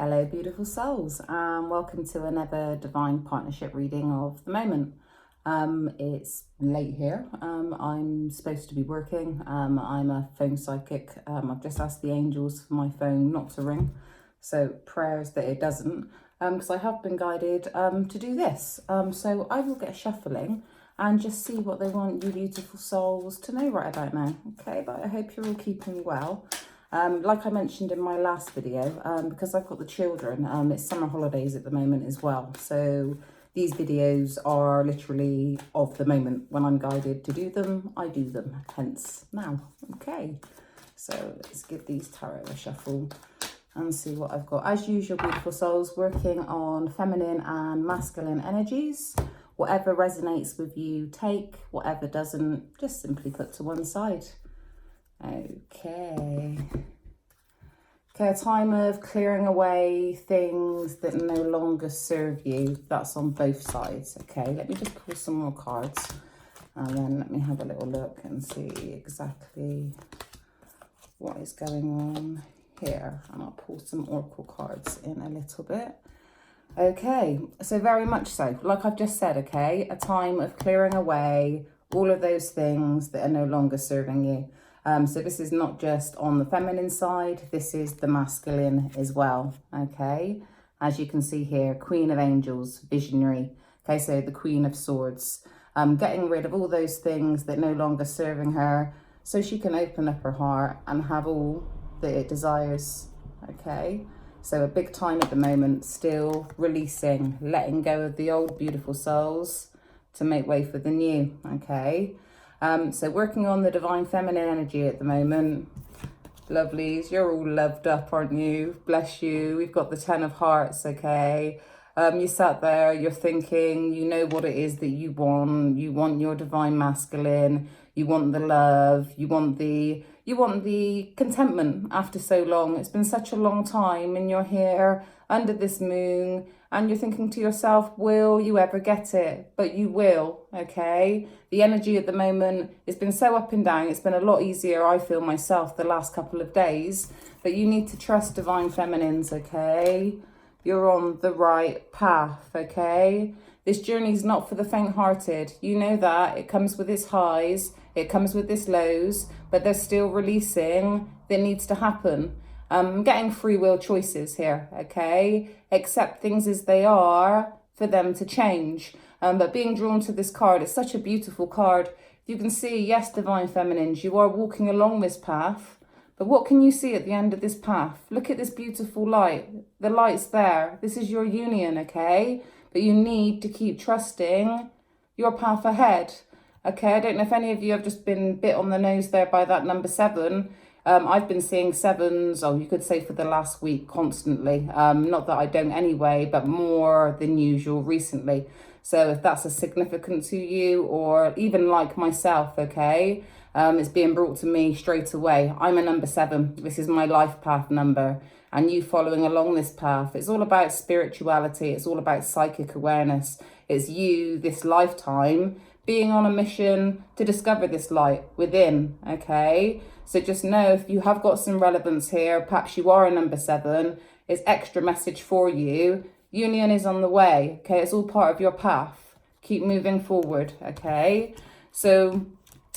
Hello, beautiful souls, and welcome to another divine partnership reading of the moment. It's late here. I'm supposed to be working. I'm a phone psychic. I've just asked the angels for my phone not to ring, so prayers that it doesn't, because I have been guided to do this. So I will get shuffling and just see what they want you beautiful souls to know right about now. Okay, but I hope you're all keeping well. Like I mentioned in my last video, because I've got the children, it's summer holidays at the moment as well. So these videos are literally of the moment. When I'm guided to do them, I do them, hence now. Okay, so let's give these tarot a shuffle and see what I've got. As usual, beautiful souls, working on feminine and masculine energies. Whatever resonates with you, take. Whatever doesn't, just simply put to one side. Okay, a time of clearing away things that no longer serve you. That's on both sides. Okay, let me just pull some more cards and then let me have a little look and see exactly what is going on here. And I'll pull some oracle cards in a little bit. Okay, so very much so, like I've just said, okay, a time of clearing away all of those things that are no longer serving you. So this is not just on the feminine side, this is the masculine as well, okay? As you can see here, Queen of Angels, visionary, okay, so the Queen of Swords, getting rid of all those things that no longer serving her so she can open up her heart and have all that it desires, okay? So a big time at the moment, still releasing, letting go of the old beautiful souls to make way for the new, okay? So working on the divine feminine energy at the moment. Lovelies, you're all loved up, aren't you? Bless you. We've got the 10 of Hearts, okay? You sat there, you're thinking, you know what it is that you want. You want your divine masculine. You want the love. You want the contentment after so long. It's been such a long time and you're here under this moon and you're thinking to yourself, will you ever get it? But you will, okay? The energy at the moment has been so up and down. It's been a lot easier, I feel myself, the last couple of days. But you need to trust divine feminines, okay? You're on the right path, okay? This journey is not for the faint-hearted. You know that. It comes with its highs. It comes with its lows. But there's still releasing that needs to happen. I'm getting free will choices here, okay? Accept things as they are for them to change. But being drawn to this card, it's such a beautiful card. You can see, yes, divine feminines, you are walking along this path. But what can you see at the end of this path? Look at this beautiful light. The light's there. This is your union, okay? But you need to keep trusting your path ahead, okay? I don't know if any of you have just been bit on the nose there by that number 7. I've been seeing 7s, you could say for the last week constantly. Not that I don't anyway, but more than usual recently. So if that's a significant to you or even like myself, okay, it's being brought to me straight away. I'm a number 7. This is my life path number. And you following along this path. It's all about spirituality. It's all about psychic awareness. It's you, this lifetime, being on a mission to discover this light within, okay? So just know if you have got some relevance here, perhaps you are a number 7, it's extra message for you. Union is on the way, okay? It's all part of your path. Keep moving forward, okay? So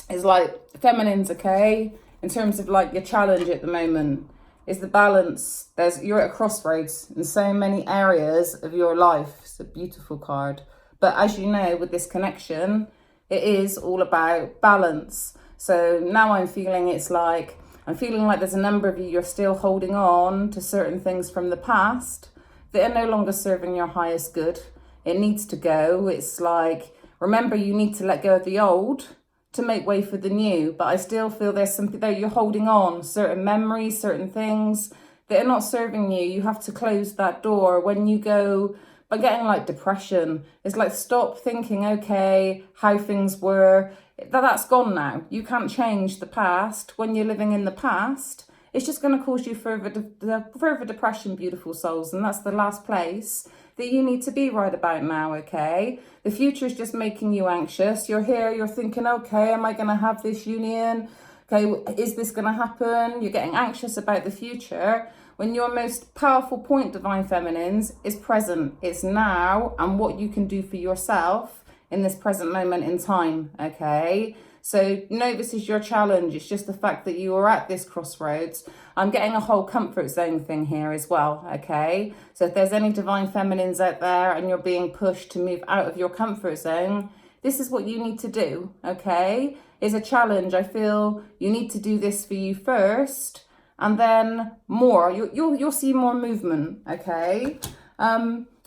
it's like feminines, okay? In terms of like your challenge at the moment is the balance. You're at a crossroads in so many areas of your life. It's a beautiful card. But as you know, with this connection, it is all about balance. So now I'm feeling like there's a number of you, you're still holding on to certain things from the past that are no longer serving your highest good. It needs to go. It's like, remember, you need to let go of the old to make way for the new. But I still feel there's something there. You're holding on, certain memories, certain things that are not serving you. You have to close that door. When you go by getting like depression, it's like stop thinking, okay, how things were. That's gone now. You can't change the past. When you're living in the past, it's just going to cause you further depression, beautiful souls. And that's the last place that you need to be right about now, okay? The future is just making you anxious. You're here, you're thinking, okay, am I going to have this union? Okay, is this going to happen? You're getting anxious about the future. when your most powerful point, Divine Feminines, is present. It's now and what you can do for yourself in this present moment in time, okay? So no, this is your challenge. It's just the fact that you are at this crossroads. I'm getting a whole comfort zone thing here as well, okay? So if there's any Divine Feminines out there and you're being pushed to move out of your comfort zone, this is what you need to do, okay? It's a challenge. I feel you need to do this for you first, and then more. You'll see more movement, okay?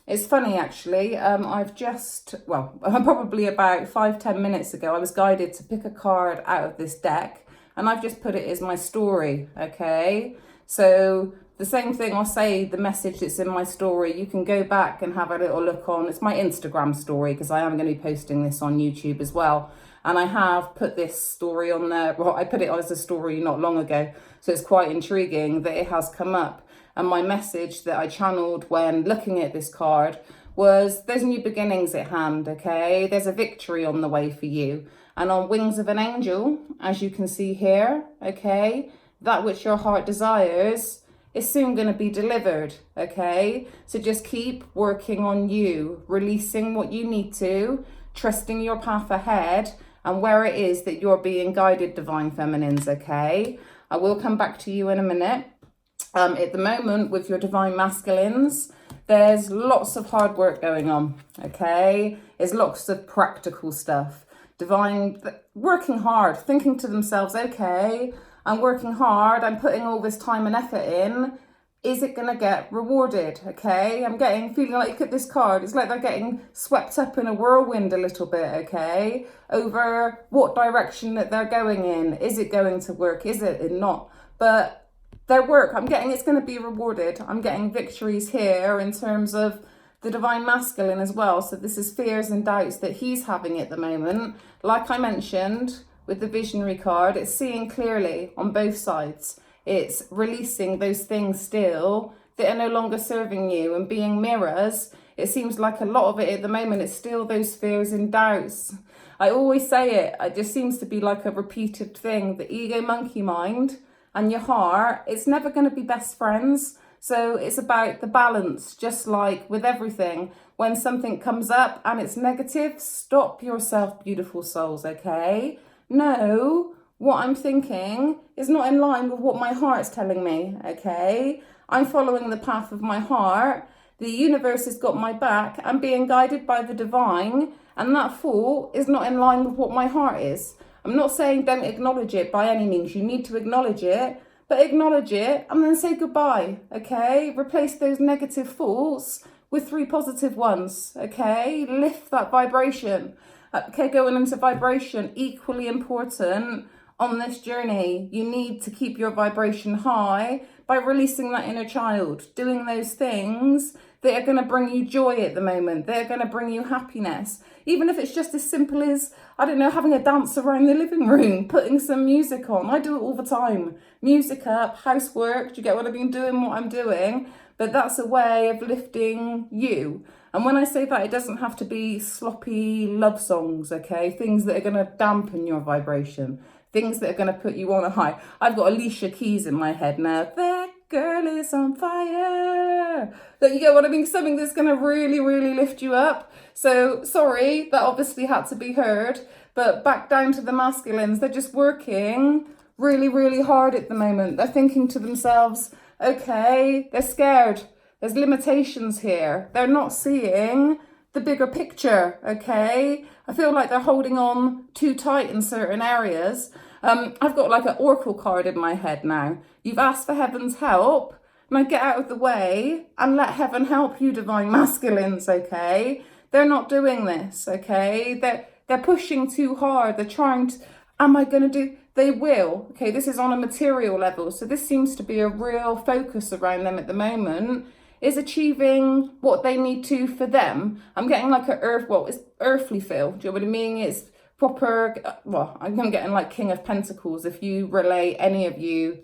It's funny actually, probably about 5-10 minutes ago, I was guided to pick a card out of this deck, and I've just put it as my story, okay? So the same thing, I'll say the message that's in my story, you can go back and have a little look on, it's my Instagram story, because I am going to be posting this on YouTube as well. And I have put this story on there, well, I put it as a story not long ago, so it's quite intriguing that it has come up. And my message that I channeled when looking at this card was, there's new beginnings at hand, okay? There's a victory on the way for you. And on wings of an angel, as you can see here, okay, that which your heart desires is soon going to be delivered, okay? So just keep working on you, releasing what you need to, trusting your path ahead and where it is that you're being guided, Divine Feminines, okay? I will come back to you in a minute. At the moment, with your Divine Masculines, there's lots of hard work going on, okay? There's lots of practical stuff. Divine, working hard, thinking to themselves, okay, I'm working hard, I'm putting all this time and effort in. Is it going to get rewarded, okay? I'm feeling like, look at this card, it's like they're getting swept up in a whirlwind a little bit, okay? Over what direction that they're going in. Is it going to work? Is it not? But their work, it's going to be rewarded. I'm getting victories here in terms of the Divine Masculine as well. So this is fears and doubts that he's having at the moment. Like I mentioned with the Visionary card, it's seeing clearly on both sides. It's releasing those things still that are no longer serving you and being mirrors. It seems like a lot of it at the moment is still those fears and doubts. I always say it just seems to be like a repeated thing. The ego monkey mind and your heart, it's never going to be best friends. So it's about the balance, just like with everything. When something comes up and it's negative, stop yourself, beautiful souls, okay? No, what I'm thinking is not in line with what my heart's telling me, okay? I'm following the path of my heart. The universe has got my back. I'm being guided by the divine, and that thought is not in line with what my heart is. I'm not saying don't acknowledge it by any means. You need to acknowledge it, but acknowledge it and then say goodbye, okay? Replace those negative thoughts with 3 positive ones, okay? Lift that vibration. Okay, going into vibration, equally important on this journey. You need to keep your vibration high by releasing that inner child, doing those things that are going to bring you joy at the moment. They're going to bring you happiness. Even if it's just as simple as, I don't know, having a dance around the living room, putting some music on. I do it all the time. Music up, housework. Do you get what I mean? Doing what I'm doing. But that's a way of lifting you. And when I say that, it doesn't have to be sloppy love songs, okay? Things that are going to dampen your vibration. Things that are going to put you on a high. I've got Alicia Keys in my head now. That girl is on fire. That, you get what I mean? Something that's going to really, really lift you up. So, sorry, that obviously had to be heard. But back down to the masculines, they're just working really, really hard at the moment. They're thinking to themselves, okay, they're scared. There's limitations here. They're not seeing the bigger picture, okay? I feel like they're holding on too tight in certain areas. I've got like an oracle card in my head now. You've asked for heaven's help. Now get out of the way and let heaven help you, Divine Masculines, okay? They're not doing this, okay? They're pushing too hard. They're trying to, am I going to do? They will, okay? This is on a material level. So this seems to be a real focus around them at the moment, is achieving what they need to for them. I'm getting like it's earthly feel. Do you know what I mean? It's proper, well, I'm getting like King of Pentacles. If you relate, any of you,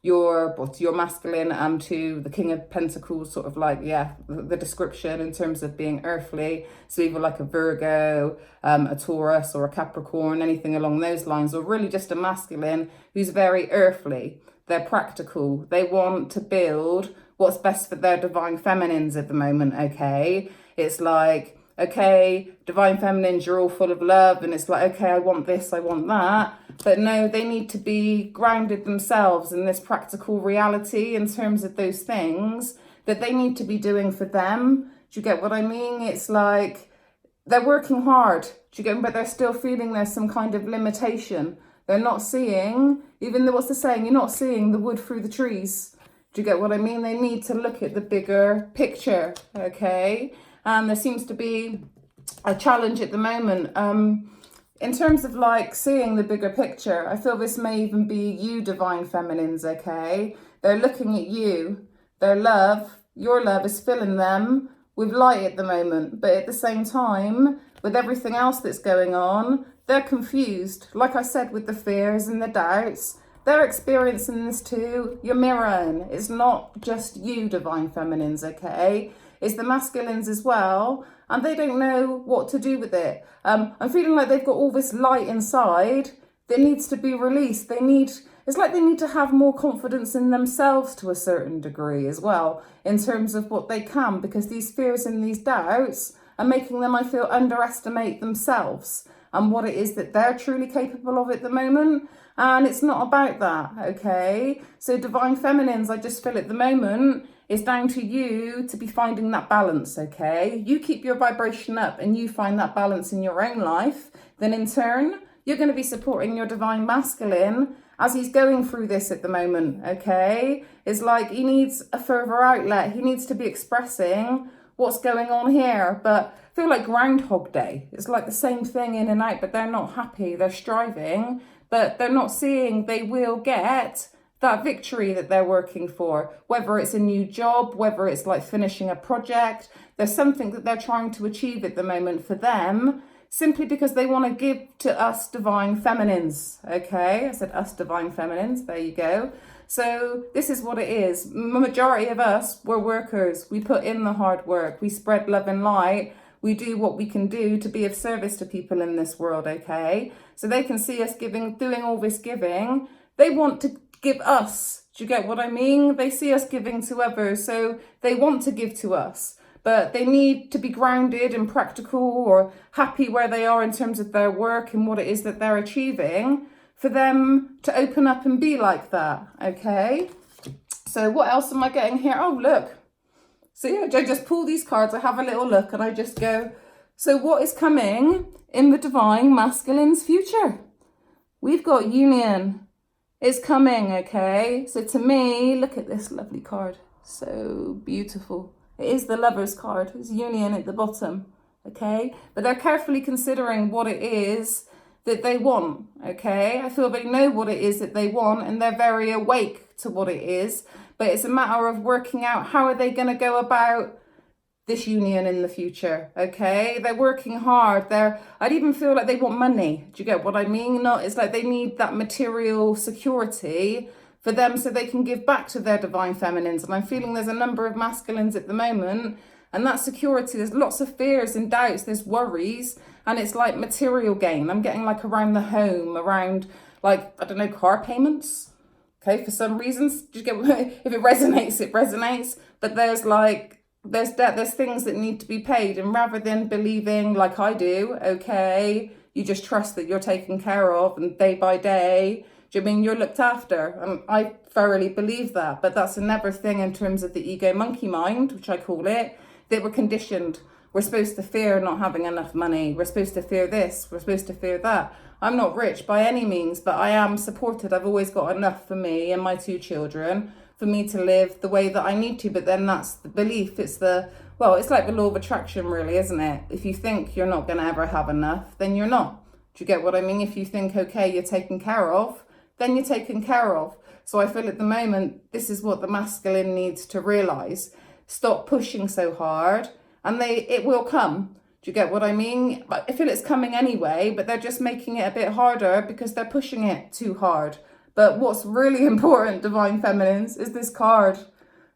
your masculine to the King of Pentacles, sort of like, yeah, the description in terms of being earthly. So either like a Virgo, a Taurus or a Capricorn, anything along those lines, or really just a masculine who's very earthly. They're practical. They want to build what's best for their divine feminines at the moment, okay? It's like, okay, divine feminines, you're all full of love, and it's like, okay, I want this, I want that. But no, they need to be grounded themselves in this practical reality in terms of those things that they need to be doing for them. Do you get what I mean? It's like they're working hard, do you get, but they're still feeling there's some kind of limitation. They're not seeing, even though what's the saying, you're not seeing the wood through the trees. Do you get what I mean? They need to look at the bigger picture, okay? And there seems to be a challenge at the moment. In terms of like seeing the bigger picture, I feel this may even be you divine feminines, okay? They're looking at you. Their love, your love is filling them with light at the moment. But at the same time, with everything else that's going on, they're confused. Like I said, with the fears and the doubts, they're experiencing this too. You're mirroring. It's not just you divine feminines, okay? It's the masculines as well. And they don't know what to do with it. I'm feeling like they've got all this light inside that needs to be released. It's like they need to have more confidence in themselves to a certain degree as well, in terms of what they can, because these fears and these doubts are making them, I feel, underestimate themselves and what it is that they're truly capable of at the moment. And it's not about that, okay? So divine feminines, I just feel at the moment, it's down to you to be finding that balance, okay? You keep your vibration up and you find that balance in your own life, then in turn, you're going to be supporting your divine masculine as he's going through this at the moment, okay? It's like he needs a further outlet. He needs to be expressing what's going on here. But I feel like Groundhog Day. It's like the same thing in and out, but they're not happy. They're striving, but they're not seeing they will get that victory that they're working for, whether it's a new job, whether it's like finishing a project. There's something that they're trying to achieve at the moment for them, simply because they want to give to us divine feminines, okay? I said us divine feminines, there you go. So this is what it is. The majority of us, we're workers. We put in the hard work. We spread love and light. We do what we can do to be of service to people in this world, okay? So they can see us giving, doing all this giving. They want to give us. Do you get what I mean? They see us giving to others, so they want to give to us. But they need to be grounded and practical or happy where they are in terms of their work and what it is that they're achieving for them to open up and be like that, okay? So what else am I getting here? Oh, look. So yeah, I just pull these cards, I have a little look and I just go, so what is coming in the divine masculine's future? We've got union. It's coming, okay? So to me, look at this lovely card. So beautiful. It is the Lover's card. It's union at the bottom, okay? But they're carefully considering what it is that they want, okay? I feel they know what it is that they want and they're very awake to what it is. But it's a matter of working out how are they going to go about this union in the future, okay? They're working hard. I'd even feel like they want money. Do you get what I mean? It's like they need that material security for them so they can give back to their divine feminines. And I'm feeling there's a number of masculines at the moment, and that security, there's lots of fears and doubts, there's worries, and it's like material gain. I'm getting like around the home, around like, I don't know, car payments, okay, for some reasons. Do you get, if it resonates, it resonates, but there's like, there's debt, there's things that need to be paid, and rather than believing like I do, okay, you just trust that you're taken care of and day by day, do you mean you're looked after? I thoroughly believe that, but that's another thing in terms of the ego monkey mind, which I call it, that we're conditioned. We're supposed to fear not having enough money. We're supposed to fear this. We're supposed to fear that. I'm not rich by any means, but I am supported. I've always got enough for me and my 2 children for me to live the way that I need to. But then that's the belief. It's like the law of attraction, really, isn't it? If you think you're not going to ever have enough, then you're not. Do you get what I mean? If you think, okay, you're taken care of, then you're taken care of. So I feel at the moment, this is what the masculine needs to realize. Stop pushing so hard and it will come. Do you get what I mean? I feel it's coming anyway, but they're just making it a bit harder because they're pushing it too hard. But what's really important, divine feminines, is this card,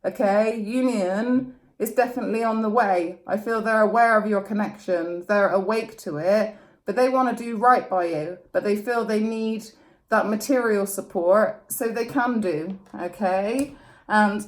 okay? Union is definitely on the way. I feel they're aware of your connection. They're awake to it, but they want to do right by you. But they feel they need that material support so they can do, okay? And,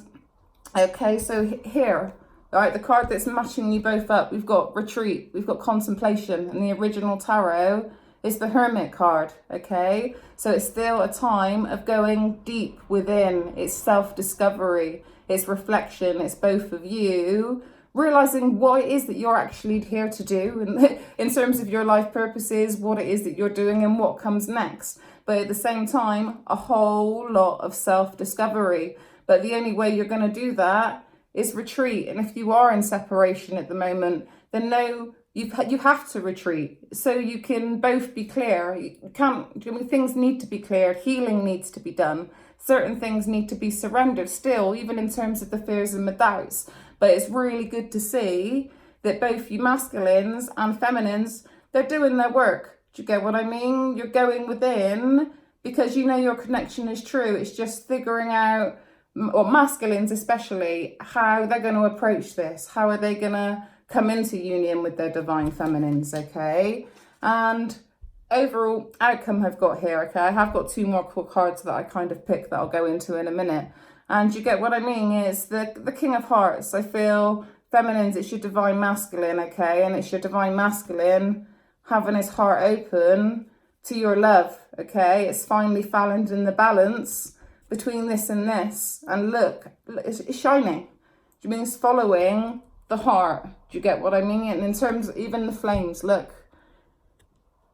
okay, so here, all right, the card that's matching you both up, we've got retreat, we've got contemplation, and the original tarot is the Hermit card, okay? So it's still a time of going deep within. It's self-discovery, it's reflection, it's both of you realizing what it is that you're actually here to do and in terms of your life purposes, what it is that you're doing and what comes next. But at the same time, a whole lot of self-discovery. But the only way you're going to do that is retreat. And if you are in separation at the moment, then no, you have to retreat so you can both be clear. You can't, I mean, things need to be cleared. Healing needs to be done. Certain things need to be surrendered still, even in terms of the fears and the doubts. But it's really good to see that both you masculines and feminines, they're doing their work. Do you get what I mean? You're going within because you know your connection is true. It's just figuring out, or masculines especially, how they're going to approach this. How are they going to come into union with their divine feminines, okay? And overall outcome I've got here, okay? I have got two more cool cards that I kind of picked that I'll go into in a minute. And you get what I mean is the King of Hearts. I feel feminines, it's your divine masculine, okay? And it's your divine masculine having his heart open to your love, okay? It's finally found in the balance between this and this. And look, it's shining. Do you mean it's following the heart? Do you get what I mean? And in terms of even the flames, look.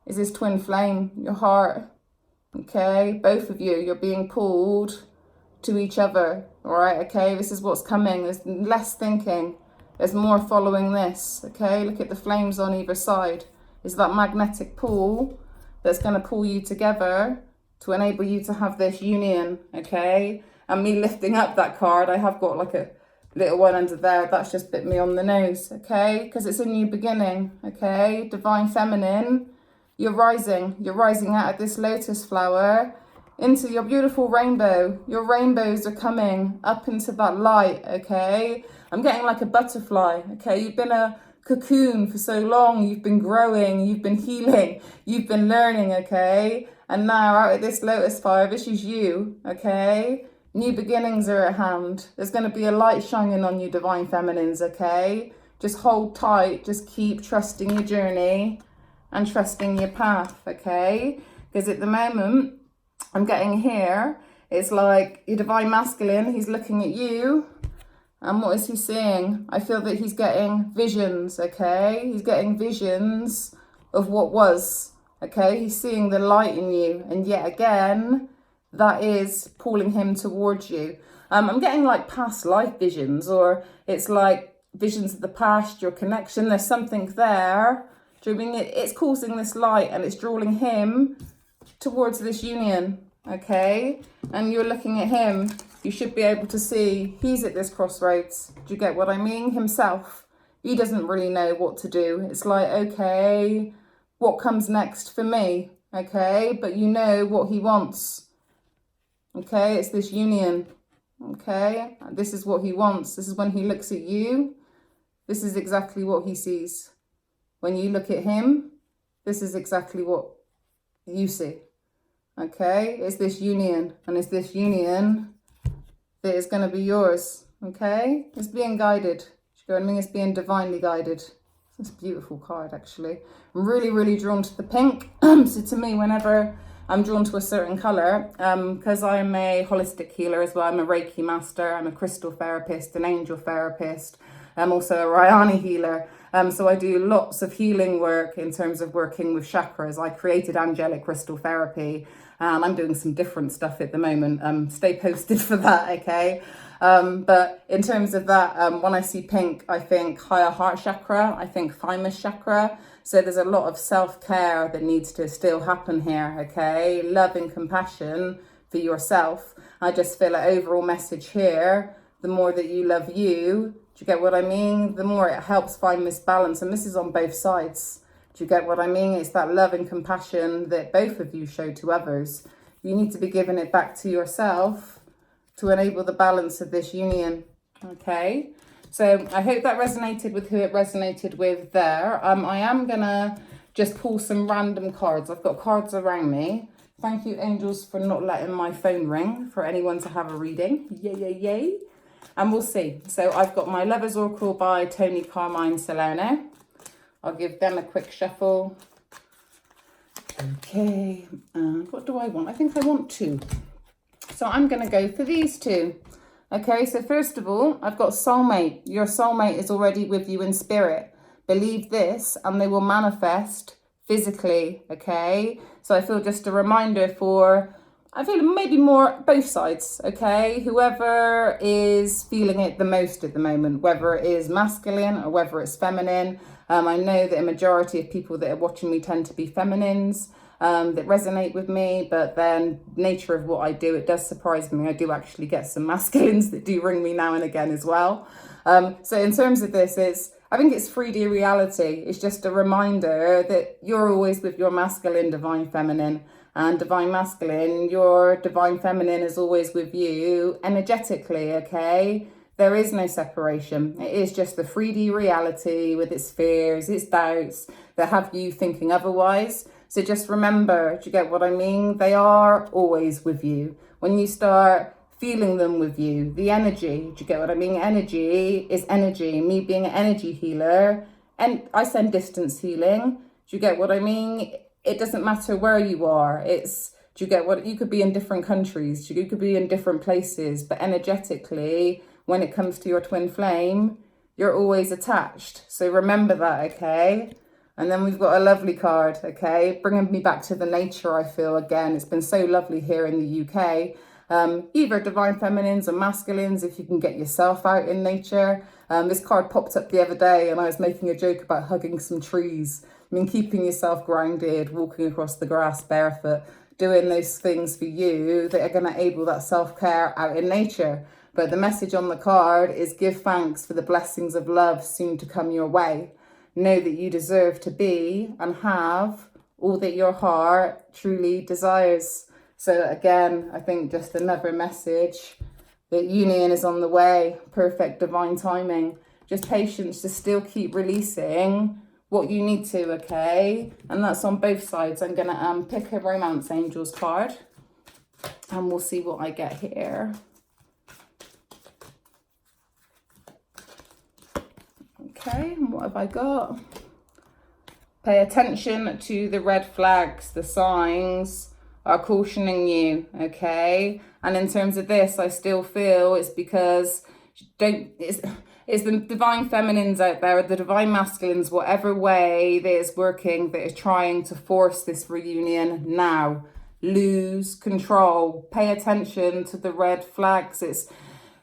Is this twin flame, your heart, okay? Both of you, you're being pulled to each other, all right, okay? This is what's coming. There's less thinking. There's more following this, okay? Look at the flames on either side. Is that magnetic pull that's going to pull you together to enable you to have this union, okay? And me lifting up that card, I have got like a little one under there. That's just bit me on the nose, okay? Because it's a new beginning, okay? Divine feminine, you're rising out of this lotus flower into your beautiful rainbow. Your rainbows are coming up into that light, okay? I'm getting like a butterfly, okay? You've been a cocoon for so long. You've been growing, you've been healing, you've been learning, okay? And now out of this lotus fire, this is you, okay? New beginnings are at hand. There's going to be a light shining on you, divine feminines, okay? Just hold tight. Just keep trusting your journey and trusting your path, okay? Because at the moment, I'm getting here, it's like your divine masculine, he's looking at you, and what is he seeing? I feel that he's getting visions, okay? He's getting visions of what was, okay? He's seeing the light in you, and yet again, that is pulling him towards you. I'm getting like past life visions, or it's like visions of the past, your connection, there's something there. Do you mean it's causing this light and it's drawing him towards this union, okay? And you're looking at him, you should be able to see he's at this crossroads. Do you get what I mean? Himself, he doesn't really know what to do. It's like, okay, what comes next for me, okay? But you know what he wants, okay? It's this union, okay? This is what he wants. This is when he looks at you. This is exactly what he sees. When you look at him, this is exactly what you see, okay? It's this union, and it's this union that is going to be yours, okay? It's being guided. Do you know what I mean? It's being divinely guided. It's a beautiful card, actually. I'm really, really drawn to the pink. So to me, whenever I'm drawn to a certain colour, because I'm a holistic healer as well, I'm a Reiki master, I'm a crystal therapist, an angel therapist, I'm also a Rayani healer. So I do lots of healing work in terms of working with chakras. I created angelic crystal therapy. I'm doing some different stuff at the moment. Stay posted for that, okay? But in terms of that, when I see pink, I think higher heart chakra, I think thymus chakra. So there's a lot of self-care that needs to still happen here, okay? Love and compassion for yourself. I just feel an overall message here. The more that you love you, do you get what I mean? The more it helps find this balance. And this is on both sides. Do you get what I mean? It's that love and compassion that both of you show to others. You need to be giving it back to yourself to enable the balance of this union, okay? So I hope that resonated with who it resonated with there. I am going to just pull some random cards. I've got cards around me Thank you, angels, for not letting my phone ring for anyone to have a reading. Yay, yay, yay. And we'll see. So I've got my Lovers Oracle by Tony Carmine Salerno. I'll give them a quick shuffle. Okay, and what do I want? I think I want two. So I'm going to go for these two. Okay, so first of all, I've got soulmate. Your soulmate is already with you in spirit. Believe this and they will manifest physically, okay? So I feel just a reminder for, I feel maybe more both sides, okay? Whoever is feeling it the most at the moment, whether it is masculine or whether it's feminine. I know that a majority of people that are watching me tend to be feminines. That resonate with me, but then nature of what I do, it does surprise me. I do actually get some masculines that do ring me now and again as well. So in terms of this, I think it's 3D reality. It's just a reminder that you're always with your masculine, divine feminine, and divine masculine, your divine feminine is always with you energetically, okay? There is no separation. It is just the 3D reality with its fears, its doubts that have you thinking otherwise. So just remember, do you get what I mean? They are always with you. When you start feeling them with you, the energy, do you get what I mean? Energy is energy. Me being an energy healer, and I send distance healing. Do you get what I mean? It doesn't matter where you are. Do you get what, you could be in different countries, you could be in different places, but energetically, when it comes to your twin flame, you're always attached. So remember that, okay? And then we've got a lovely card, okay? Bringing me back to the nature, I feel, again. It's been so lovely here in the UK. Either divine feminines or masculines, if you can get yourself out in nature. This card popped up the other day and I was making a joke about hugging some trees. I mean, keeping yourself grounded, walking across the grass barefoot, doing those things for you that are going to enable that self-care out in nature. But the message on the card is give thanks for the blessings of love soon to come your way. Know that you deserve to be and have all that your heart truly desires. So again, I think just another message that union is on the way. Perfect divine timing. Just patience to still keep releasing what you need to, okay? And that's on both sides. I'm going to pick a Romance Angels card and we'll see what I get here. Okay, and what have I got? Pay attention to the red flags. The signs are cautioning you, okay? And in terms of this, I still feel it's because it's the divine feminines out there, the divine masculines, whatever way that is working, that is trying to force this reunion now. Lose control. Pay attention to the red flags.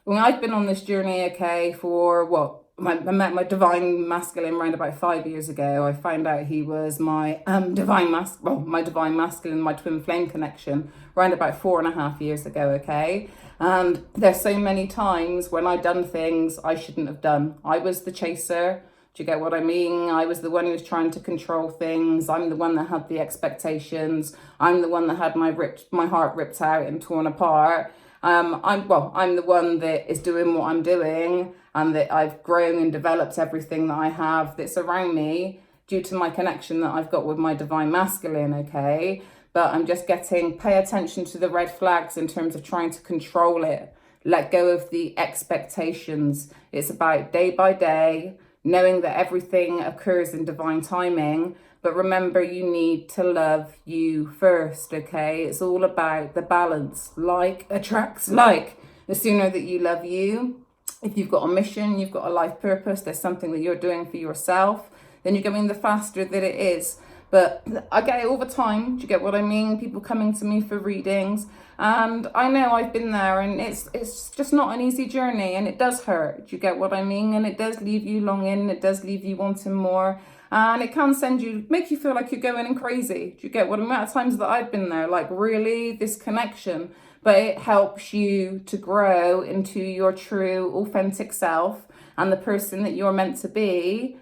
I've been on this journey, okay, for what? I met my divine masculine around about 5 years ago. I found out he was my divine masculine, my twin flame connection around about 4.5 years ago, okay? And there's so many times when I've done things I shouldn't have done. I was the chaser. Do you get what I mean? I was the one who was trying to control things. I'm the one that had the expectations. I'm the one that had my heart ripped out and torn apart. I'm the one that is doing what I'm doing, and that I've grown and developed everything that I have that's around me due to my connection that I've got with my divine masculine, okay? But I'm just pay attention to the red flags in terms of trying to control it. Let go of the expectations. It's about day by day, knowing that everything occurs in divine timing. But remember, you need to love you first, okay? It's all about the balance. Like attracts like. The sooner that you love you, if you've got a mission, you've got a life purpose, there's something that you're doing for yourself, then you're going the faster that it is. But I get it all the time. Do you get what I mean? People coming to me for readings. And I know I've been there, and it's just not an easy journey, and it does hurt. Do you get what I mean? And it does leave you longing. It does leave you wanting more. And it can make you feel like you're going in crazy. Do you get what I mean? At times that I've been there, like really this connection. But it helps you to grow into your true, authentic self and the person that you're meant to be.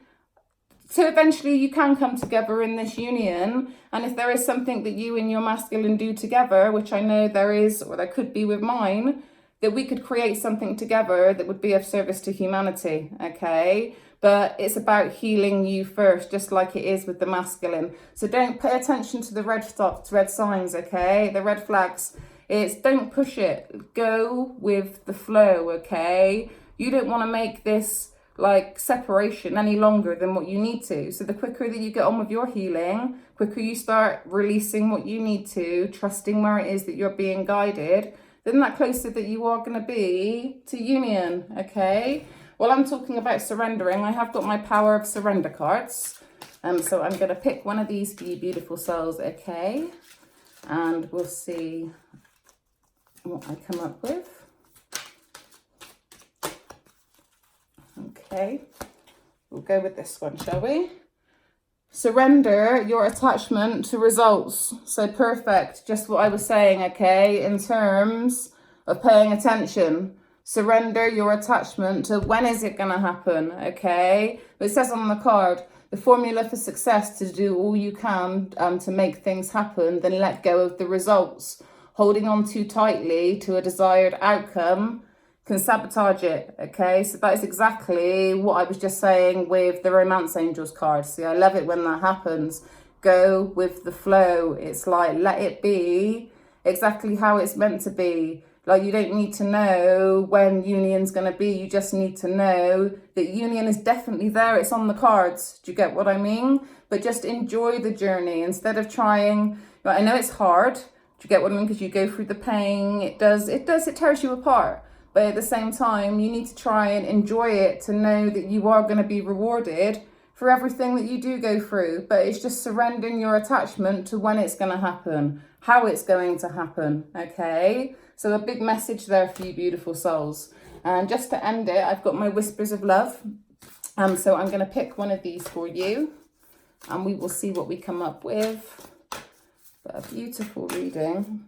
So eventually you can come together in this union. And if there is something that you and your masculine do together, which I know there is, or there could be with mine, that we could create something together that would be of service to humanity, okay? but it's about healing you first, just like it is with the masculine. So don't pay attention to the red signs, okay? The red flags. It's don't push it. Go with the flow, okay? You don't want to make this like separation any longer than what you need to. So the quicker that you get on with your healing, quicker you start releasing what you need to, trusting where it is that you're being guided, then that closer that you are going to be to union, okay? Well, I'm talking about surrendering. I have got my power of surrender cards. So I'm going to pick one of these for you beautiful souls, okay? And we'll see what I come up with. Okay, we'll go with this one, shall we? Surrender your attachment to results. So perfect, just what I was saying, okay, in terms of paying attention. Surrender your attachment to when is it going to happen, okay? But it says on the card, the formula for success to do all you can to make things happen, then let go of the results. Holding on too tightly to a desired outcome can sabotage it, okay? So that is exactly what I was just saying with the Romance Angels card. See, I love it when that happens. Go with the flow. It's like, let it be exactly how it's meant to be. Like, you don't need to know when union's going to be. You just need to know that union is definitely there. It's on the cards. Do you get what I mean? But just enjoy the journey instead of trying. I know it's hard. Do you get what I mean? Because you go through the pain. It tears you apart. But at the same time, you need to try and enjoy it to know that you are going to be rewarded for everything that you do go through. But it's just surrendering your attachment to when it's going to happen, how it's going to happen, okay? So a big message there for you beautiful souls. And just to end it, I've got my Whispers of Love. So I'm going to pick one of these for you. And we will see what we come up with. But a beautiful reading.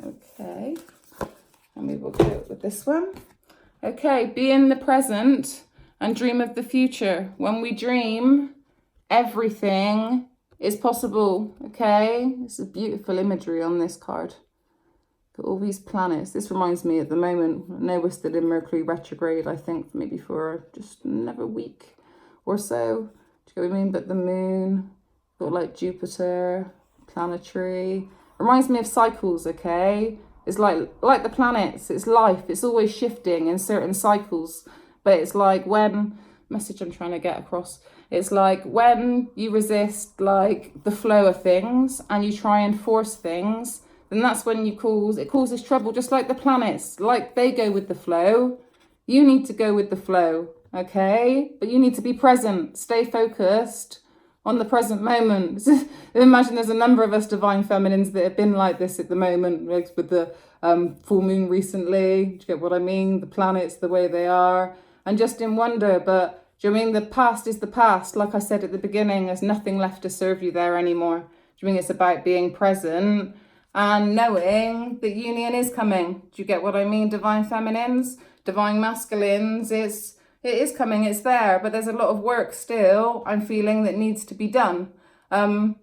Okay, and we will go with this one. Okay, be in the present and dream of the future. When we dream, everything is possible, okay? It's a beautiful imagery on this card. Got all these planets. This reminds me at the moment, I know we're still in Mercury retrograde, I think maybe for just another week or so. Do you know what I mean? But the moon, got like Jupiter, planetary. Reminds me of cycles, okay? It's like the planets, it's life. It's always shifting in certain cycles. But it's like when, message I'm trying to get across, it's like when you resist like the flow of things and you try and force things, then that's when it causes trouble, just like the planets. Like they go with the flow, you need to go with the flow, okay? But you need to be present, stay focused on the present moment. Imagine there's a number of us divine feminines that have been like this at the moment, like with the full moon recently. Do you get what I mean? The planets, the way they are, and just in wonder. But do you know what I mean? The past is the past. Like I said at the beginning, there's nothing left to serve you there anymore. Do you mean it's about being present and knowing that union is coming? Do you get what I mean? Divine feminines, divine masculines, it is coming, it's there, but there's a lot of work still, I'm feeling, that needs to be done. In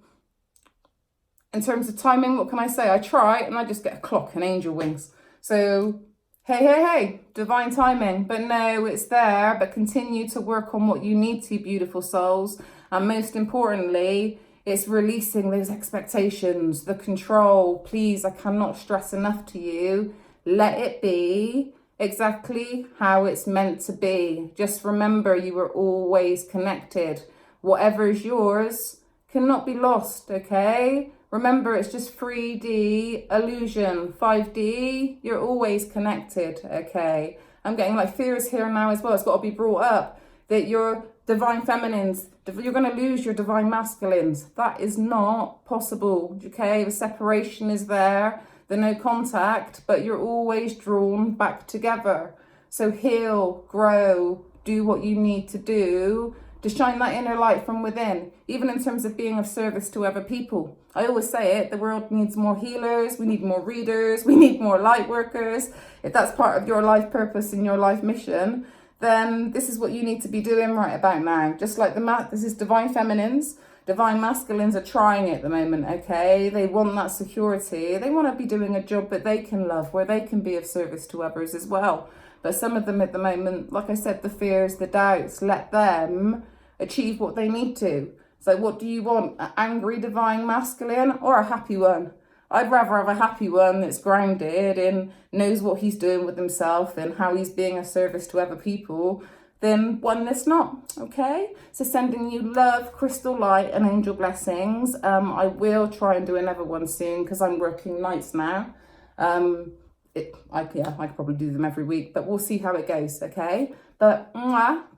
terms of timing, what can I say? I try and I just get a clock and angel wings. So, hey, divine timing. But no, it's there, but continue to work on what you need to, beautiful souls. And most importantly, it's releasing those expectations, the control. Please, I cannot stress enough to you, let it be exactly how it's meant to be. Just remember, you are always connected. Whatever is yours cannot be lost, okay? Remember, it's just 3D illusion. 5D, you're always connected, okay? I'm getting like fears here now as well. It's got to be brought up that your divine feminines, you're going to lose your divine masculines. That is not possible, okay? The separation is there. The no contact, but you're always drawn back together. So heal, grow, do what you need to do to shine that inner light from within, even in terms of being of service to other people. I always say it, the world needs more healers, we need more readers, we need more light workers. If that's part of your life purpose and your life mission, then this is what you need to be doing right about now. Just like this is divine feminines. Divine masculines are trying it at the moment, okay? They want that security. They want to be doing a job that they can love, where they can be of service to others as well. But some of them at the moment, like I said, the fears, the doubts, let them achieve what they need to. So what do you want? An angry divine masculine or a happy one? I'd rather have a happy one that's grounded and knows what he's doing with himself and how he's being a service to other people than one that's not, okay? So sending you love, crystal light and angel blessings. I will try and do another one soon because I'm working nights now. I could probably do them every week, but we'll see how it goes, okay? But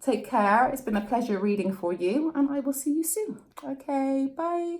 take care. It's been a pleasure reading for you and I will see you soon. Okay, bye.